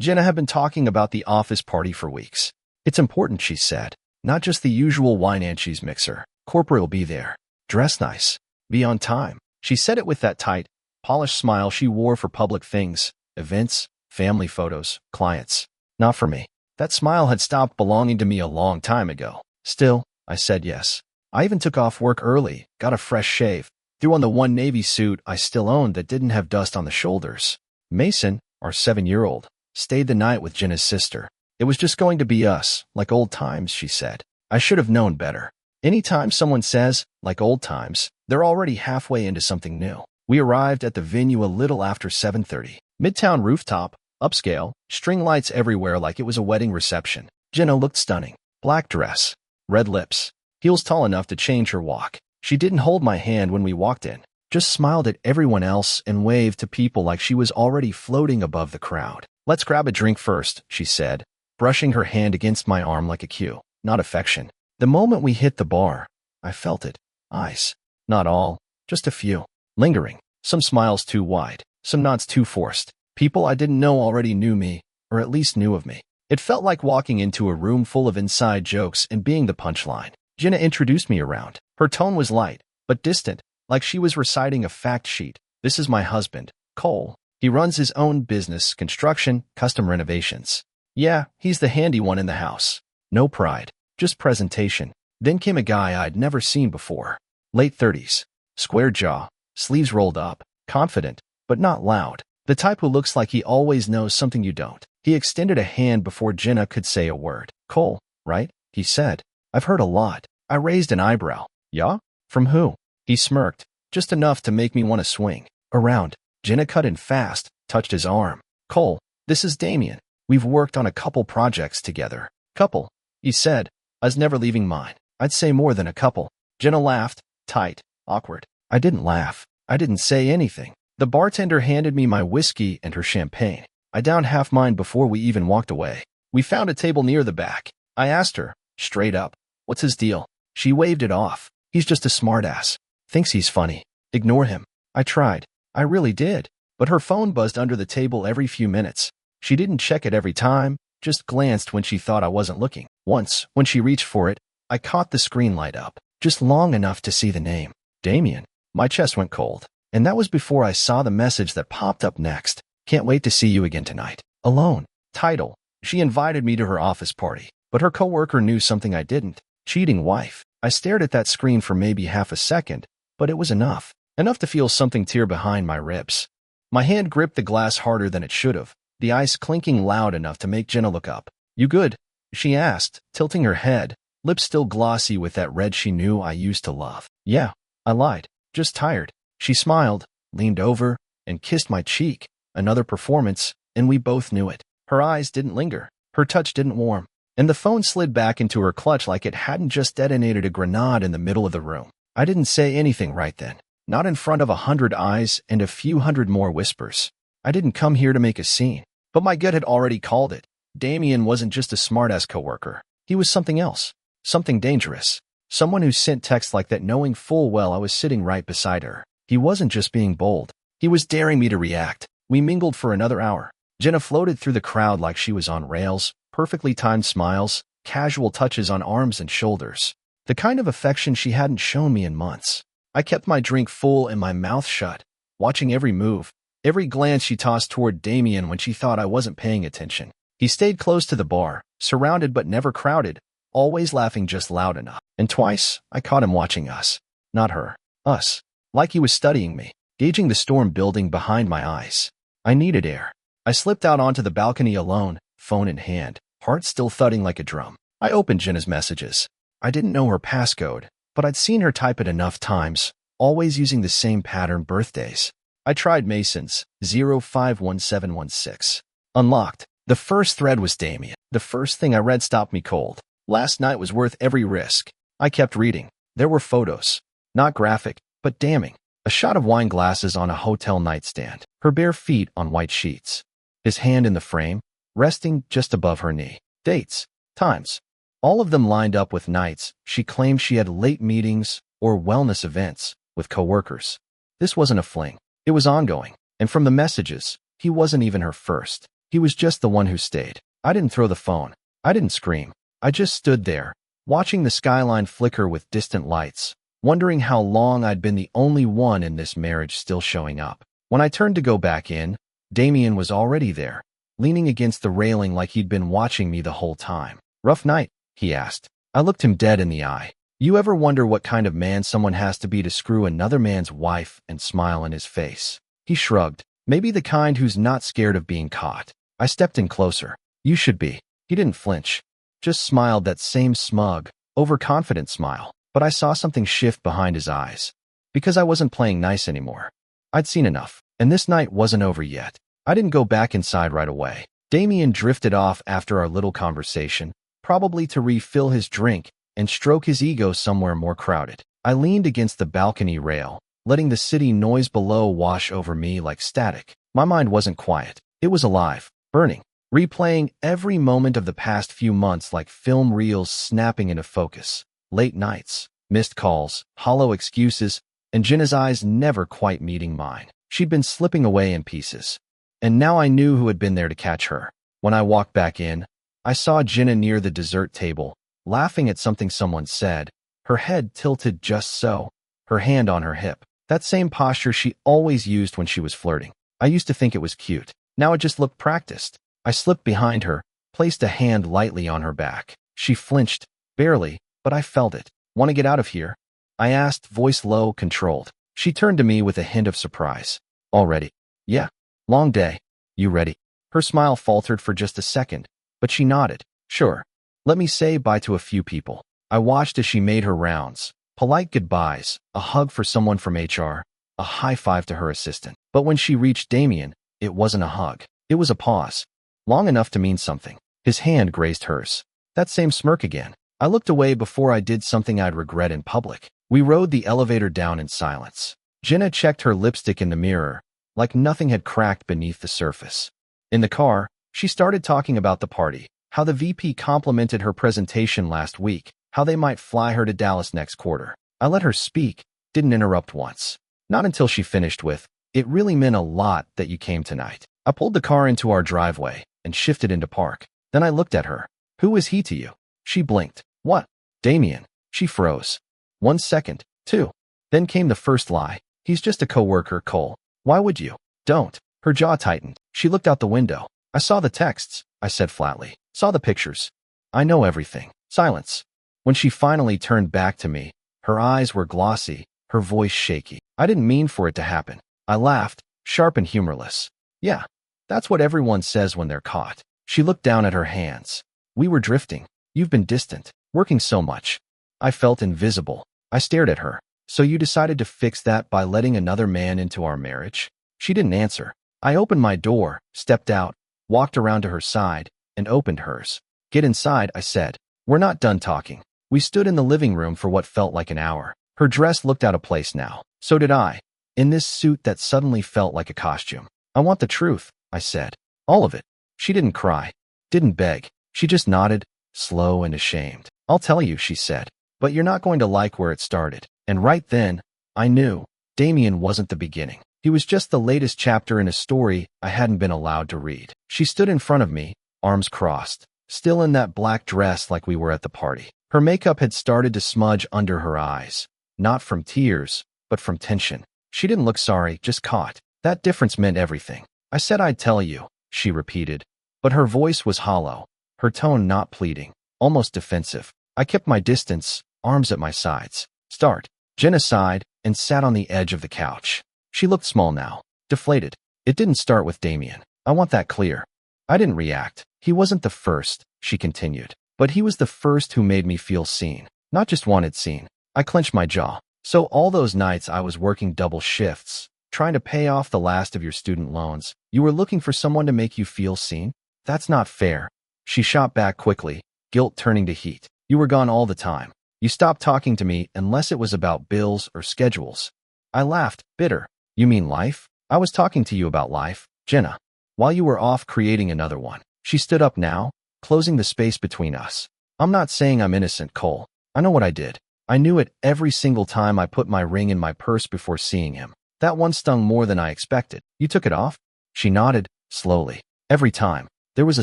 Jenna had been talking about the office party for weeks. It's important, she said. Not just the usual wine and cheese mixer. Corporate will be there. Dress nice. Be on time. She said it with that tight, polished smile she wore for public things, events, family photos, clients. Not for me. That smile had stopped belonging to me a long time ago. Still, I said yes. I even took off work early, got a fresh shave, threw on the one navy suit I still owned that didn't have dust on the shoulders. Mason, our 7-year-old, stayed the night with Jenna's sister. It was just going to be us, like old times, she said. I should have known better. Anytime someone says, like old times, they're already halfway into something new. We arrived at the venue a little after 7:30. Midtown rooftop, upscale, string lights everywhere like it was a wedding reception. Jenna looked stunning. Black dress, red lips, heels tall enough to change her walk. She didn't hold my hand when we walked in, just smiled at everyone else and waved to people like she was already floating above the crowd. Let's grab a drink first, she said, brushing her hand against my arm like a cue, not affection. The moment we hit the bar, I felt it. Eyes. Not all, just a few. Lingering. Some smiles too wide, some nods too forced. People I didn't know already knew me, or at least knew of me. It felt like walking into a room full of inside jokes and being the punchline. Jenna introduced me around. Her tone was light, but distant, like she was reciting a fact sheet. This is my husband, Cole. He runs his own business, construction, custom renovations. Yeah, he's the handy one in the house. No pride, just presentation. Then came a guy I'd never seen before. Late 30s. Square jaw, sleeves rolled up, confident, but not loud. The type who looks like he always knows something you don't. He extended a hand before Jenna could say a word. Cole, right? He said. I've heard a lot. I raised an eyebrow. Yeah? From who? He smirked, just enough to make me want to swing around. Jenna cut in fast, touched his arm. Cole, this is Damien. We've worked on a couple projects together. Couple, he said. I was never leaving mine. I'd say more than a couple. Jenna laughed, tight, awkward. I didn't laugh. I didn't say anything. The bartender handed me my whiskey and her champagne. I downed half mine before we even walked away. We found a table near the back. I asked her, straight up, what's his deal? She waved it off. He's just a smartass. Thinks he's funny. Ignore him. I tried. I really did. But her phone buzzed under the table every few minutes. She didn't check it every time, just glanced when she thought I wasn't looking. Once, when she reached for it, I caught the screen light up, just long enough to see the name. Damien. My chest went cold. And that was before I saw the message that popped up next. Can't wait to see you again tonight. Alone. Title. She invited me to her office party, but her coworker knew something I didn't. Cheating wife. I stared at that screen for maybe half a second, but it was enough. Enough to feel something tear behind my ribs. My hand gripped the glass harder than it should have, the ice clinking loud enough to make Jenna look up. You good? She asked, tilting her head, lips still glossy with that red she knew I used to love. Yeah, I lied. Just tired. She smiled, leaned over, and kissed my cheek. Another performance, and we both knew it. Her eyes didn't linger. Her touch didn't warm. And the phone slid back into her clutch like it hadn't just detonated a grenade in the middle of the room. I didn't say anything right then. Not in front of 100 eyes and a few hundred more whispers. I didn't come here to make a scene. But my gut had already called it. Damien wasn't just a smartass coworker. He was something else. Something dangerous. Someone who sent texts like that knowing full well I was sitting right beside her. He wasn't just being bold. He was daring me to react. We mingled for another hour. Jenna floated through the crowd like she was on rails, perfectly timed smiles, casual touches on arms and shoulders. The kind of affection she hadn't shown me in months. I kept my drink full and my mouth shut, watching every move, every glance she tossed toward Damien when she thought I wasn't paying attention. He stayed close to the bar, surrounded but never crowded, always laughing just loud enough. And twice, I caught him watching us. Not her. Us. Like he was studying me, gauging the storm building behind my eyes. I needed air. I slipped out onto the balcony alone, phone in hand, heart still thudding like a drum. I opened Jenna's messages. I didn't know her passcode, but I'd seen her type it enough times, always using the same pattern. Birthdays. I tried Mason's, 051716. Unlocked. The first thread was Damien. The first thing I read stopped me cold. Last night was worth every risk. I kept reading. There were photos. Not graphic, but damning. A shot of wine glasses on a hotel nightstand, her bare feet on white sheets. His hand in the frame, resting just above her knee. Dates. Times. All of them lined up with nights she claimed she had late meetings or wellness events with coworkers. This wasn't a fling. It was ongoing. And from the messages, he wasn't even her first. He was just the one who stayed. I didn't throw the phone. I didn't scream. I just stood there, watching the skyline flicker with distant lights, wondering how long I'd been the only one in this marriage still showing up. When I turned to go back in, Damien was already there, leaning against the railing like he'd been watching me the whole time. "Rough night?" he asked. I looked him dead in the eye. You ever wonder what kind of man someone has to be to screw another man's wife and smile in his face? He shrugged. "Maybe the kind who's not scared of being caught." I stepped in closer. "You should be." He didn't flinch, just smiled that same smug, overconfident smile. But I saw something shift behind his eyes, because I wasn't playing nice anymore. I'd seen enough, and this night wasn't over yet. I didn't go back inside right away. Damien drifted off after our little conversation, probably to refill his drink and stroke his ego somewhere more crowded. I leaned against the balcony rail, letting the city noise below wash over me like static. My mind wasn't quiet. It was alive, burning, replaying every moment of the past few months like film reels snapping into focus. Late nights, missed calls, hollow excuses, and Jenna's eyes never quite meeting mine. She'd been slipping away in pieces, and now I knew who had been there to catch her. When I walked back in, I saw Jenna near the dessert table, laughing at something someone said, her head tilted just so, her hand on her hip. That same posture she always used when she was flirting. I used to think it was cute. Now it just looked practiced. I slipped behind her, placed a hand lightly on her back. She flinched, barely, but I felt it. "Want to get out of here?" I asked, voice low, controlled. She turned to me with a hint of surprise. "Already?" "Yeah. Long day. You ready?" Her smile faltered for just a second, but she nodded. "Sure. Let me say bye to a few people." I watched as she made her rounds. Polite goodbyes, a hug for someone from HR, a high five to her assistant. But when she reached Damien, it wasn't a hug. It was a pause, long enough to mean something. His hand grazed hers. That same smirk again. I looked away before I did something I'd regret in public. We rode the elevator down in silence. Jenna checked her lipstick in the mirror, like nothing had cracked beneath the surface. In the car, she started talking about the party, how the VP complimented her presentation last week, how they might fly her to Dallas next quarter. I let her speak, didn't interrupt once. Not until she finished with, "It really meant a lot that you came tonight." I pulled the car into our driveway and shifted into park. Then I looked at her. "Who is he to you?" She blinked. "What?" "Damien." She froze. 1 second, 2. Then came the first lie. "He's just a coworker, Cole. Why would you?" "Don't." Her jaw tightened. She looked out the window. "I saw the texts," I said flatly. "Saw the pictures. I know everything." Silence. When she finally turned back to me, her eyes were glossy, her voice shaky. "I didn't mean for it to happen." I laughed, sharp and humorless. "Yeah, that's what everyone says when they're caught." She looked down at her hands. "We were drifting. You've been distant, working so much." I felt invisible. I stared at her. "So you decided to fix that by letting another man into our marriage?" She didn't answer. I opened my door, stepped out, walked around to her side, and opened hers. "Get inside," I said. "We're not done talking." We stood in the living room for what felt like an hour. Her dress looked out of place now. So did I, in this suit that suddenly felt like a costume. "I want the truth," I said. "All of it." She didn't cry, didn't beg. She just nodded, slow and ashamed. "I'll tell you," she said, "but you're not going to like where it started." And right then, I knew Damien wasn't the beginning. He was just the latest chapter in a story I hadn't been allowed to read. She stood in front of me, arms crossed, still in that black dress like we were at the party. Her makeup had started to smudge under her eyes, not from tears, but from tension. She didn't look sorry, just caught. That difference meant everything. "I said I'd tell you," she repeated, but her voice was hollow, her tone not pleading, almost defensive. I kept my distance, arms at my sides. "Start." Jenna sighed and sat on the edge of the couch. She looked small now, deflated. "It didn't start with Damien. I want that clear." I didn't react. "He wasn't the first," she continued, "but he was the first who made me feel seen, not just wanted seen." I clenched my jaw. "So all those nights I was working double shifts, trying to pay off the last of your student loans, you were looking for someone to make you feel seen? That's not fair." She shot back quickly, guilt turning to heat. "You were gone all the time. You stopped talking to me unless it was about bills or schedules." I laughed, bitter. "You mean life?" "I was talking to you about life, Jenna, while you were off creating another one." She stood up now, closing the space between us. "I'm not saying I'm innocent, Cole. I know what I did. I knew it every single time I put my ring in my purse before seeing him. That one stung more than I expected." "You took it off?" She nodded, slowly. Every time. There was a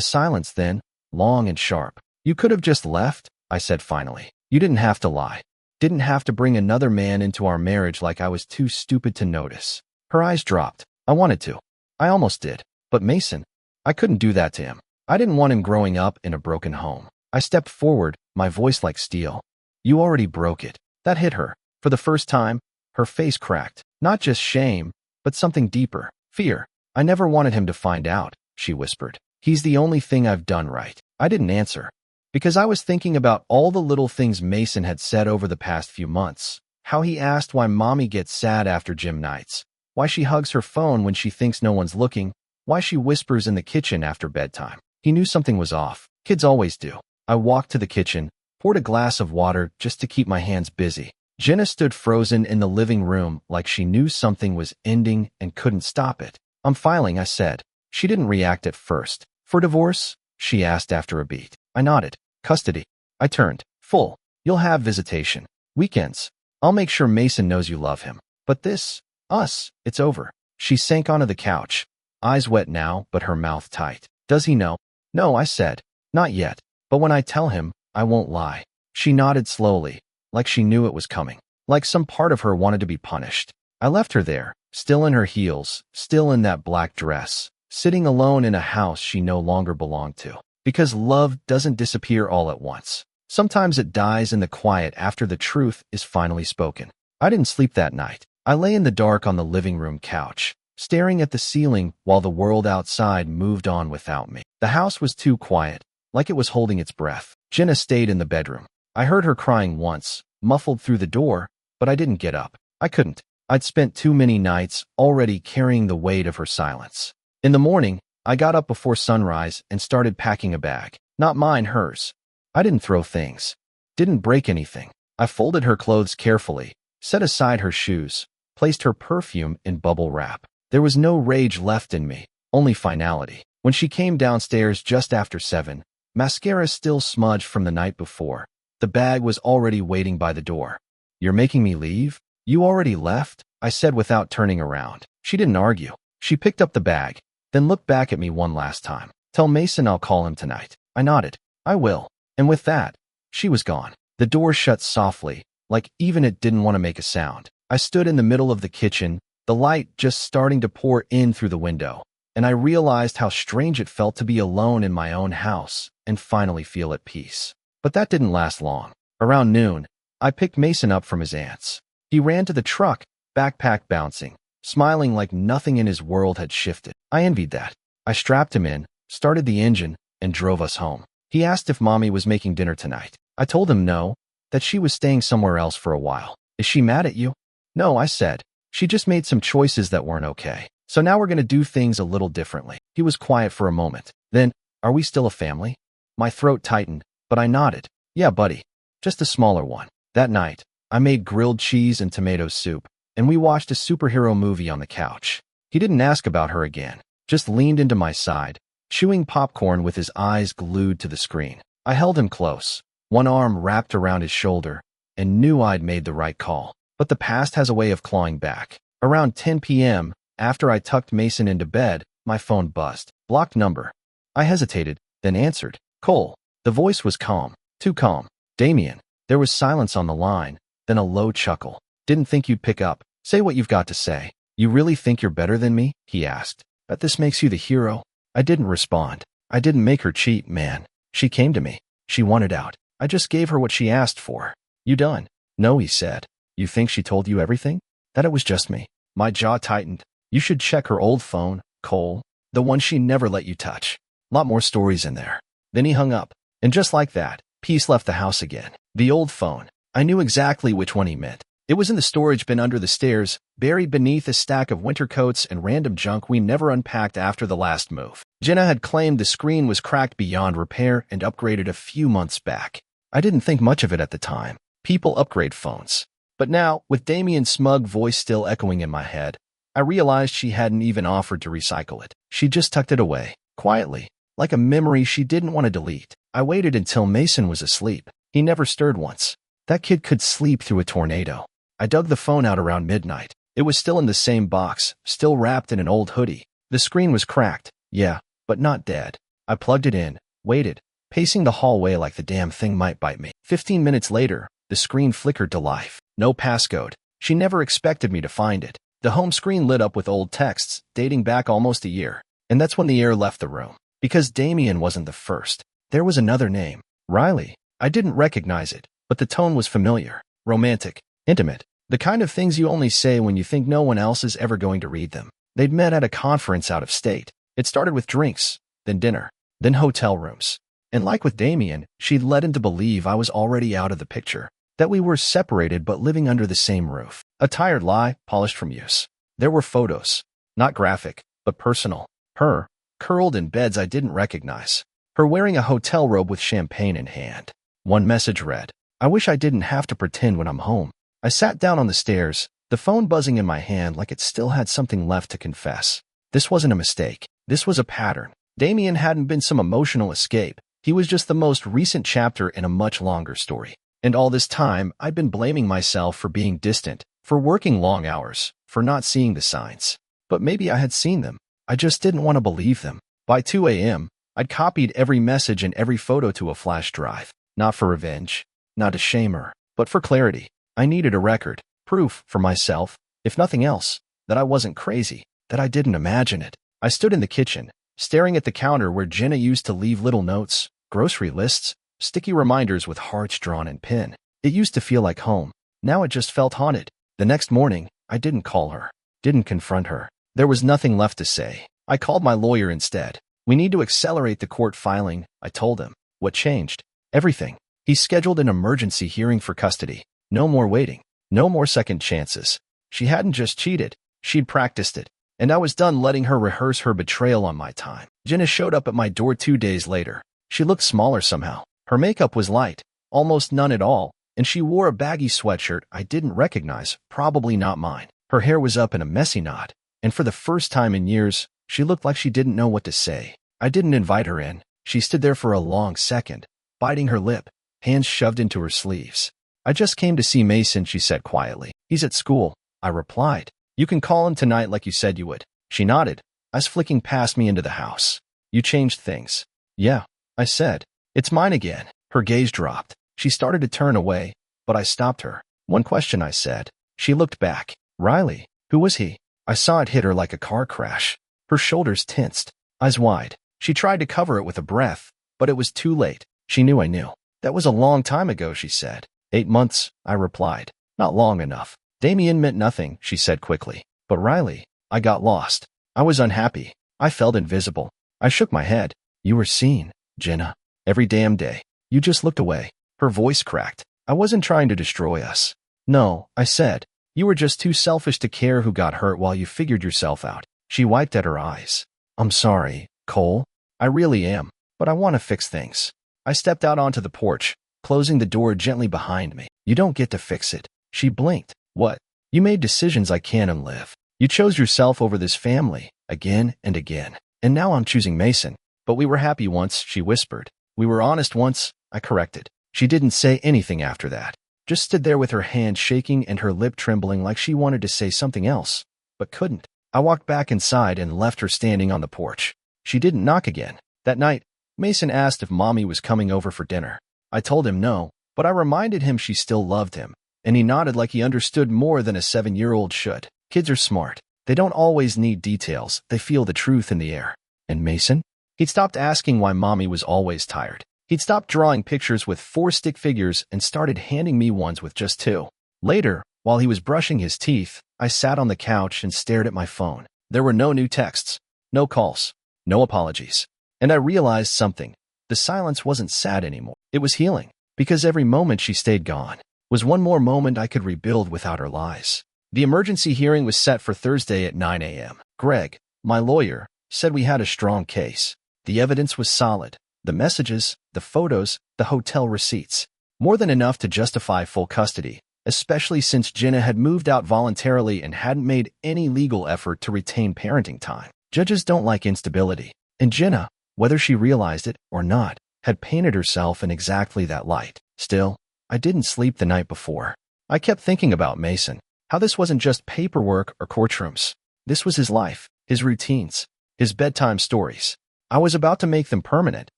silence then, long and sharp. You could have just left, I said finally. You didn't have to lie. Didn't have to bring another man into our marriage like I was too stupid to notice. Her eyes dropped. I wanted to. I almost did. But Mason, I couldn't do that to him. I didn't want him growing up in a broken home. I stepped forward, my voice like steel. You already broke it. That hit her. For the first time, her face cracked. Not just shame, but something deeper. Fear. I never wanted him to find out, she whispered. He's the only thing I've done right. I didn't answer. Because I was thinking about all the little things Mason had said over the past few months. How he asked why mommy gets sad after gym nights. Why she hugs her phone when she thinks no one's looking. Why she whispers in the kitchen after bedtime. He knew something was off. Kids always do. I walked to the kitchen, poured a glass of water just to keep my hands busy. Jenna stood frozen in the living room like she knew something was ending and couldn't stop it. I'm filing, I said. She didn't react at first. For divorce? She asked after a beat. I nodded. Custody. I turned. Full. You'll have visitation. Weekends. I'll make sure Mason knows you love him. But this, us, it's over. She sank onto the couch. Eyes wet now, but her mouth tight. Does he know? No, I said. Not yet. But when I tell him, I won't lie. She nodded slowly, like she knew it was coming. Like some part of her wanted to be punished. I left her there, still in her heels, still in that black dress, sitting alone in a house she no longer belonged to. Because love doesn't disappear all at once. Sometimes it dies in the quiet after the truth is finally spoken. I didn't sleep that night. I lay in the dark on the living room couch, staring at the ceiling while the world outside moved on without me. The house was too quiet, like it was holding its breath. Jenna stayed in the bedroom. I heard her crying once, muffled through the door, but I didn't get up. I couldn't. I'd spent too many nights already carrying the weight of her silence. In the morning, I got up before sunrise and started packing a bag. Not mine, hers. I didn't throw things. Didn't break anything. I folded her clothes carefully, set aside her shoes, placed her perfume in bubble wrap. There was no rage left in me, only finality. When she came downstairs just after 7, mascara still smudged from the night before, the bag was already waiting by the door. You're making me leave? You already left? I said without turning around. She didn't argue. She picked up the bag, then looked back at me one last time. Tell Mason I'll call him tonight. I nodded. I will. And with that, she was gone. The door shut softly, like even it didn't want to make a sound. I stood in the middle of the kitchen, the light just starting to pour in through the window, and I realized how strange it felt to be alone in my own house and finally feel at peace. But that didn't last long. Around noon, I picked Mason up from his aunt's. He ran to the truck, backpack bouncing, smiling like nothing in his world had shifted. I envied that. I strapped him in, started the engine, and drove us home. He asked if mommy was making dinner tonight. I told him no, that she was staying somewhere else for a while. Is she mad at you? No, I said. She just made some choices that weren't okay. So now we're going to do things a little differently. He was quiet for a moment. Then, are we still a family? My throat tightened, but I nodded. Yeah, buddy. Just a smaller one. That night, I made grilled cheese and tomato soup, and we watched a superhero movie on the couch. He didn't ask about her again, just leaned into my side, chewing popcorn with his eyes glued to the screen. I held him close, one arm wrapped around his shoulder, and knew I'd made the right call. But the past has a way of clawing back. Around 10 p.m., after I tucked Mason into bed, my phone buzzed. Blocked number. I hesitated, then answered. Cole. The voice was calm. Too calm. Damien. There was silence on the line, then a low chuckle. Didn't think you'd pick up. Say what you've got to say. You really think you're better than me? He asked. Bet this makes you the hero. I didn't respond. I didn't make her cheat, man. She came to me. She wanted out. I just gave her what she asked for. You done? No, he said. You think she told you everything? That it was just me. My jaw tightened. You should check her old phone, Cole. The one she never let you touch. Lot more stories in there. Then he hung up. And just like that, peace left the house again. The old phone. I knew exactly which one he meant. It was in the storage bin under the stairs, buried beneath a stack of winter coats and random junk we never unpacked after the last move. Jenna had claimed the screen was cracked beyond repair and upgraded a few months back. I didn't think much of it at the time. People upgrade phones. But now, with Damien's smug voice still echoing in my head, I realized she hadn't even offered to recycle it. She just tucked it away, quietly, like a memory she didn't want to delete. I waited until Mason was asleep. He never stirred once. That kid could sleep through a tornado. I dug the phone out around midnight. It was still in the same box, still wrapped in an old hoodie. The screen was cracked, yeah, but not dead. I plugged it in, waited, pacing the hallway like the damn thing might bite me. 15 minutes later, the screen flickered to life. No passcode. She never expected me to find it. The home screen lit up with old texts, dating back almost a year. And that's when the air left the room. Because Damien wasn't the first. There was another name. Riley. I didn't recognize it, but the tone was familiar. Romantic. Intimate. The kind of things you only say when you think no one else is ever going to read them. They'd met at a conference out of state. It started with drinks, then dinner, then hotel rooms. And like with Damien, she'd led him to believe I was already out of the picture. That we were separated but living under the same roof. A tired lie, polished from use. There were photos. Not graphic, but personal. Her, curled in beds I didn't recognize. Her wearing a hotel robe with champagne in hand. One message read, "I wish I didn't have to pretend when I'm home." I sat down on the stairs, the phone buzzing in my hand like it still had something left to confess. This wasn't a mistake. This was a pattern. Damien hadn't been some emotional escape. He was just the most recent chapter in a much longer story. And all this time, I'd been blaming myself for being distant, for working long hours, for not seeing the signs. But maybe I had seen them. I just didn't want to believe them. By 2 a.m., I'd copied every message and every photo to a flash drive. Not for revenge, not to shame her, but for clarity. I needed a record, proof for myself, if nothing else, that I wasn't crazy, that I didn't imagine it. I stood in the kitchen, staring at the counter where Jenna used to leave little notes, grocery lists, sticky reminders with hearts drawn in pen. It used to feel like home. Now it just felt haunted. The next morning, I didn't call her, didn't confront her. There was nothing left to say. I called my lawyer instead. "We need to accelerate the court filing," I told him. What changed? Everything. He scheduled an emergency hearing for custody. No more waiting. No more second chances. She hadn't just cheated. She'd practiced it. And I was done letting her rehearse her betrayal on my time. Jenna showed up at my door 2 days later. She looked smaller somehow. Her makeup was light, almost none at all, and she wore a baggy sweatshirt I didn't recognize, probably not mine. Her hair was up in a messy knot, and for the first time in years, she looked like she didn't know what to say. I didn't invite her in. She stood there for a long second, biting her lip, hands shoved into her sleeves. "I just came to see Mason," she said quietly. "He's at school," I replied. "You can call him tonight like you said you would." She nodded, eyes flicking past me into the house. "You changed things." "Yeah," I said. "It's mine again." Her gaze dropped. She started to turn away, but I stopped her. "One question," I said. She looked back. "Riley, who was he?" I saw it hit her like a car crash. Her shoulders tensed, eyes wide. She tried to cover it with a breath, but it was too late. She knew I knew. "That was a long time ago," she said. 8 months, I replied. "Not long enough." "Damien meant nothing," she said quickly. "But Riley, I got lost. I was unhappy. I felt invisible." I shook my head. "You were seen, Jenna. Every damn day. You just looked away." Her voice cracked. "I wasn't trying to destroy us." "No," I said. "You were just too selfish to care who got hurt while you figured yourself out." She wiped at her eyes. "I'm sorry, Cole. I really am. But I want to fix things." I stepped out onto the porch, closing the door gently behind me. "You don't get to fix it." She blinked. "What?" "You made decisions I can't unlive. You chose yourself over this family, again and again. And now I'm choosing Mason." "But we were happy once," she whispered. "We were honest once," I corrected. She didn't say anything after that. Just stood there with her hand shaking and her lip trembling like she wanted to say something else, but couldn't. I walked back inside and left her standing on the porch. She didn't knock again. That night, Mason asked if Mommy was coming over for dinner. I told him no, but I reminded him she still loved him, and he nodded like he understood more than a 7-year-old should. Kids are smart. They don't always need details. They feel the truth in the air. And Mason? He'd stopped asking why Mommy was always tired. He'd stopped drawing pictures with 4 stick figures and started handing me ones with just 2. Later, while he was brushing his teeth, I sat on the couch and stared at my phone. There were no new texts, no calls, no apologies. And I realized something. The silence wasn't sad anymore. It was healing, because every moment she stayed gone was one more moment I could rebuild without her lies. The emergency hearing was set for Thursday at 9 a.m. Greg, my lawyer, said we had a strong case. The evidence was solid. The messages, the photos, the hotel receipts. More than enough to justify full custody, especially since Jenna had moved out voluntarily and hadn't made any legal effort to retain parenting time. Judges don't like instability. And Jenna, whether she realized it or not, had painted herself in exactly that light. Still, I didn't sleep the night before. I kept thinking about Mason, how this wasn't just paperwork or courtrooms. This was his life, his routines, his bedtime stories, I was about to make them permanent,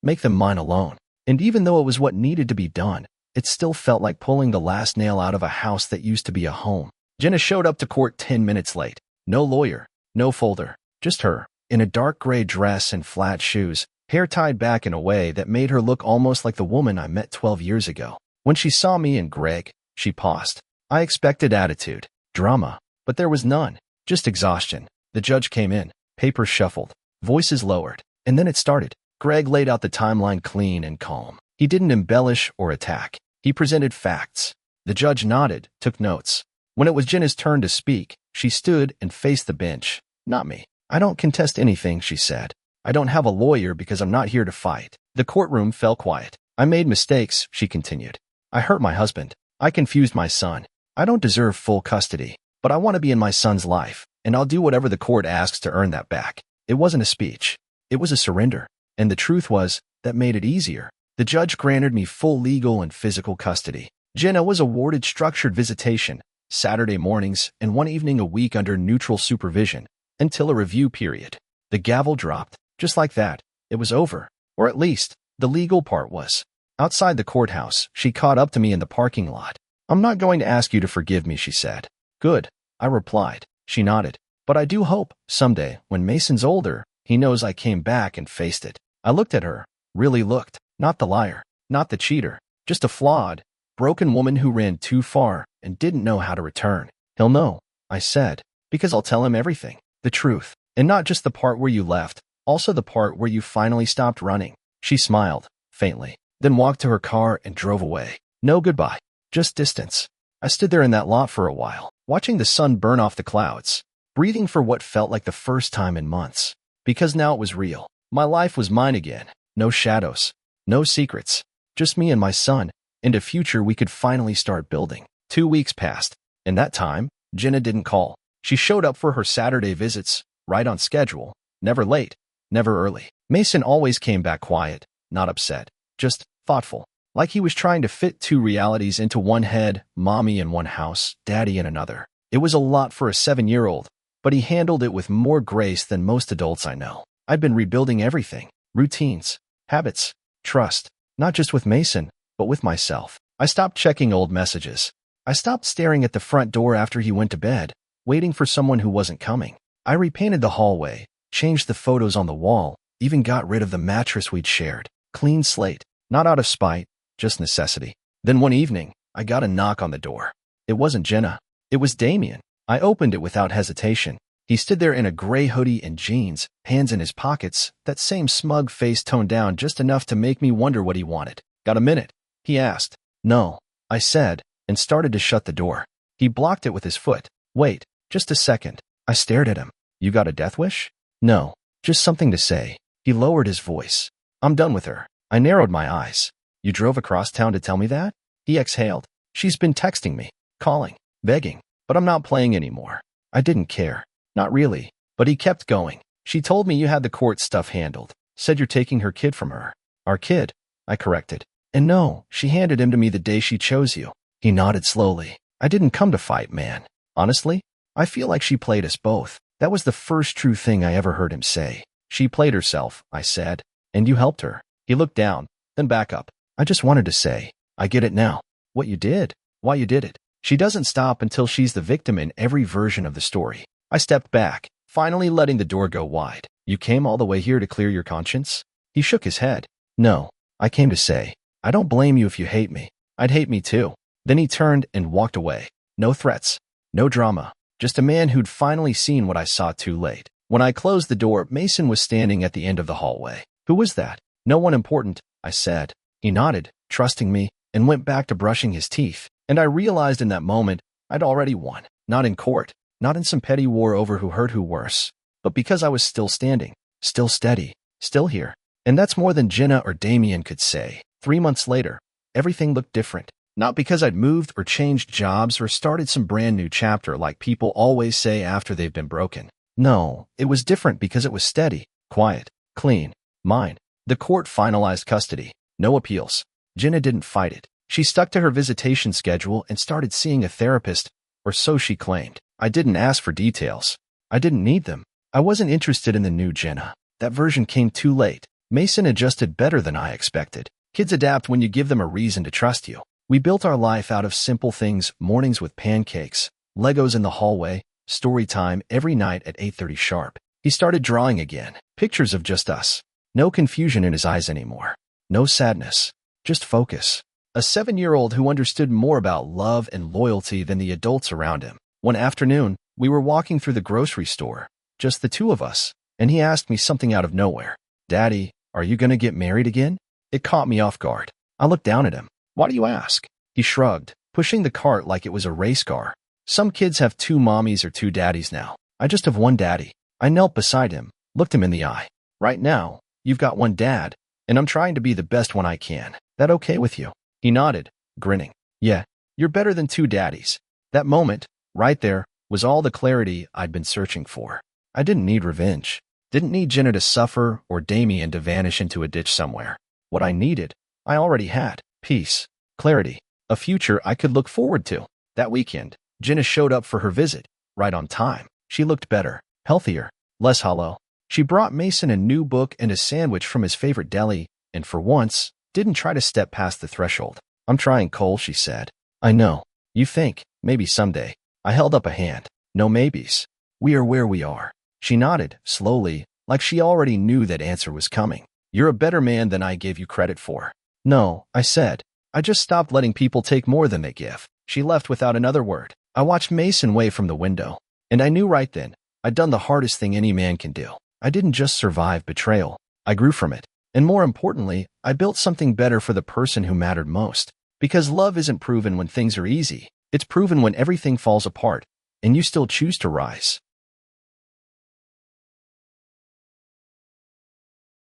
make them mine alone. And even though it was what needed to be done, it still felt like pulling the last nail out of a house that used to be a home. Jenna showed up to court 10 minutes late. No lawyer, no folder, just her, in a dark gray dress and flat shoes, hair tied back in a way that made her look almost like the woman I met 12 years ago. When she saw me and Greg, she paused. I expected attitude, drama, but there was none, just exhaustion. The judge came in, papers shuffled, voices lowered, and then it started. Greg laid out the timeline clean and calm. He didn't embellish or attack. He presented facts. The judge nodded, took notes. When it was Jenna's turn to speak, she stood and faced the bench. Not me. I don't contest anything, she said. I don't have a lawyer because I'm not here to fight. The courtroom fell quiet. I made mistakes, she continued. I hurt my husband. I confused my son. I don't deserve full custody, but I want to be in my son's life, and I'll do whatever the court asks to earn that back. It wasn't a speech. It was a surrender. And the truth was, that made it easier. The judge granted me full legal and physical custody. Jenna was awarded structured visitation, Saturday mornings, and one evening a week under neutral supervision, until a review period. The gavel dropped. Just like that, it was over. Or at least, the legal part was. Outside the courthouse, she caught up to me in the parking lot. I'm not going to ask you to forgive me, she said. Good, I replied. She nodded. But I do hope, someday, when Mason's older, he knows I came back and faced it. I looked at her, really looked. Not the liar, not the cheater, just a flawed, broken woman who ran too far and didn't know how to return. He'll know, I said, because I'll tell him everything, the truth, and not just the part where you left, also the part where you finally stopped running. She smiled, faintly, then walked to her car and drove away. No goodbye, just distance. I stood there in that lot for a while, watching the sun burn off the clouds, breathing for what felt like the first time in months. Because now it was real. My life was mine again. No shadows. No secrets, just me and my son, and a future we could finally start building. 2 weeks passed. In that time, Jenna didn't call. She showed up for her Saturday visits, right on schedule, never late, never early. Mason always came back quiet, not upset, just thoughtful, like he was trying to fit two realities into one head, mommy in one house, daddy in another. It was a lot for a 7-year-old, but he handled it with more grace than most adults I know. I'd been rebuilding everything, routines, habits, trust, not just with Mason, but with myself. I stopped checking old messages. I stopped staring at the front door after he went to bed, waiting for someone who wasn't coming. I repainted the hallway, changed the photos on the wall, even got rid of the mattress we'd shared. Clean slate, not out of spite, just necessity. Then one evening, I got a knock on the door. It wasn't Jenna. It was Damien. I opened it without hesitation. He stood there in a gray hoodie and jeans, hands in his pockets, that same smug face toned down just enough to make me wonder what he wanted. Got a minute? He asked. No, I said, and started to shut the door. He blocked it with his foot. Wait, just a second. I stared at him. You got a death wish? No, just something to say. He lowered his voice. I'm done with her. I narrowed my eyes. You drove across town to tell me that? He exhaled. She's been texting me, calling, begging, but I'm not playing anymore. I didn't care. Not really, but he kept going. She told me you had the court stuff handled. Said you're taking her kid from her. Our kid, I corrected. And no, she handed him to me the day she chose you. He nodded slowly. I didn't come to fight, man. Honestly, I feel like she played us both. That was the first true thing I ever heard him say. She played herself, I said, and you helped her. He looked down, then back up. I just wanted to say, I get it now. What you did, why you did it. She doesn't stop until she's the victim in every version of the story. I stepped back, finally letting the door go wide. You came all the way here to clear your conscience? He shook his head. No, I came to say, I don't blame you if you hate me. I'd hate me too. Then he turned and walked away. No threats, no drama, just a man who'd finally seen what I saw too late. When I closed the door, Mason was standing at the end of the hallway. Who was that? No one important, I said. He nodded, trusting me, and went back to brushing his teeth. And I realized in that moment, I'd already won. Not in court, not in some petty war over who hurt who worse, but because I was still standing, still steady, still here. And that's more than Jenna or Damien could say. 3 months later, everything looked different. Not because I'd moved or changed jobs or started some brand new chapter like people always say after they've been broken. No, it was different because it was steady, quiet, clean, mine. The court finalized custody. No appeals. Jenna didn't fight it. She stuck to her visitation schedule and started seeing a therapist, or so she claimed. I didn't ask for details. I didn't need them. I wasn't interested in the new Jenna. That version came too late. Mason adjusted better than I expected. Kids adapt when you give them a reason to trust you. We built our life out of simple things, mornings with pancakes, Legos in the hallway, story time every night at 8:30 sharp. He started drawing again, pictures of just us. No confusion in his eyes anymore. No sadness. Just focus. A 7-year-old who understood more about love and loyalty than the adults around him. One afternoon, we were walking through the grocery store, just the two of us, and he asked me something out of nowhere. "Daddy, are you going to get married again?" It caught me off guard. I looked down at him. "Why do you ask?" He shrugged, pushing the cart like it was a race car. "Some kids have 2 mommies or 2 daddies now. I just have 1 daddy." I knelt beside him, looked him in the eye. "Right now, you've got 1 dad, and I'm trying to be the best one I can. That okay with you?" He nodded, grinning. "Yeah, you're better than 2 daddies." That moment, right there, was all the clarity I'd been searching for. I didn't need revenge. Didn't need Jenna to suffer or Damien to vanish into a ditch somewhere. What I needed, I already had. Peace, clarity, a future I could look forward to. That weekend, Jenna showed up for her visit, right on time. She looked better, healthier, less hollow. She brought Mason a new book and a sandwich from his favorite deli, and for once, didn't try to step past the threshold. "I'm trying, Cole," she said. "I know. You think, maybe someday." I held up a hand. "No maybes. We are where we are." She nodded, slowly, like she already knew that answer was coming. "You're a better man than I gave you credit for." "No," I said. "I just stopped letting people take more than they give." She left without another word. I watched Mason wave from the window, and I knew right then, I'd done the hardest thing any man can do. I didn't just survive betrayal. I grew from it. And more importantly, I built something better for the person who mattered most. Because love isn't proven when things are easy. It's proven when everything falls apart, and you still choose to rise.